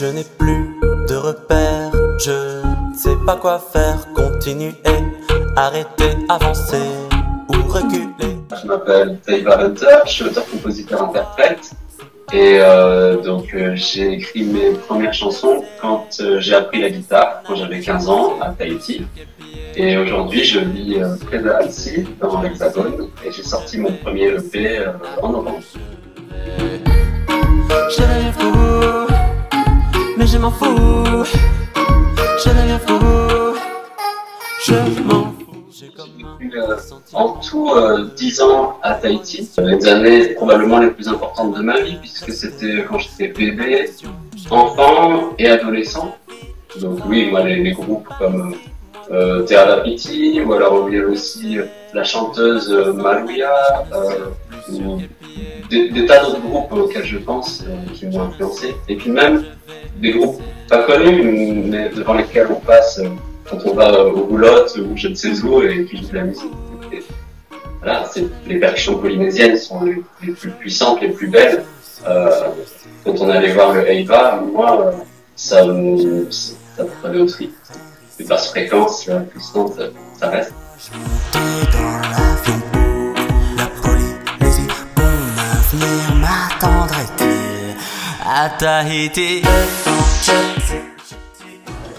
Je n'ai plus de repères, je ne sais pas quoi faire. Continuer, arrêter, avancer ou reculer. Je m'appelle Taiva Hunter, je suis auteur-compositeur-interprète et j'ai écrit mes premières chansons quand j'ai appris la guitare, quand j'avais 15 ans à Tahiti. Et aujourd'hui je vis près de Annecy, dans l'Hexagone, et j'ai sorti mon premier EP en novembre. Je deviens fou, mais je m'en fous. Je deviens fou, je m'en fous. J'ai vécu en tout 10 ans à Tahiti, les années probablement les plus importantes de ma vie, puisque c'était quand j'étais bébé, enfant et adolescent. Donc oui, moi les groupes comme Te Piti, ou alors il y a aussi la chanteuse Maluia, ou des tas d'autres groupes auxquels je pense qui m'ont influencé. Et puis même des groupes pas connus, mais devant lesquels on passe quand on va au boulotte ou je ne sais où et puis de la musique. Et voilà, les percussions polynésiennes sont les plus puissantes, les plus belles. Quand on allait voir le Heiba, moi, ça me prenait au trip. Les basses fréquences puissantes, ça reste. Dans l'avion, la Polynésie, mon avenir m'attendrait-il à Tahiti?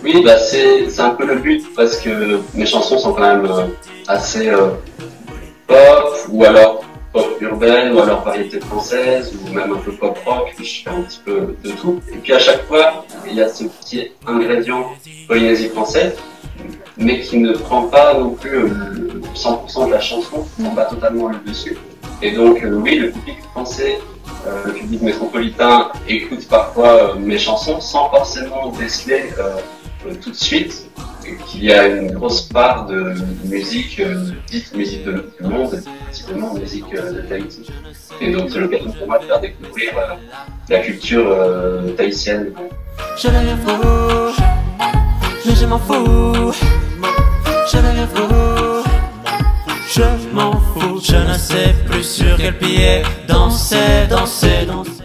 Oui, bah c'est un peu le but parce que mes chansons sont quand même assez pop, ou alors pop urbaine, ou alors variété française, ou même un peu pop rock. Je fais un petit peu de tout. Et puis à chaque fois, il y a ce petit ingrédient Polynésie française, mais qui ne prend pas non plus 100% de la chanson, qui ne prend pas totalement le dessus. Et donc oui, le public français, le public métropolitain écoute parfois mes chansons sans forcément déceler tout de suite qu'il y a une grosse part de musique, dite musique du monde, précisément musique de Tahiti. Et donc c'est l'occasion pour moi de faire découvrir la culture tahitienne. Je deviens fou, mais je m'en fous. Je deviens fou, je m'en fous. Je ne sais plus sur quel pied danser, danser, danser.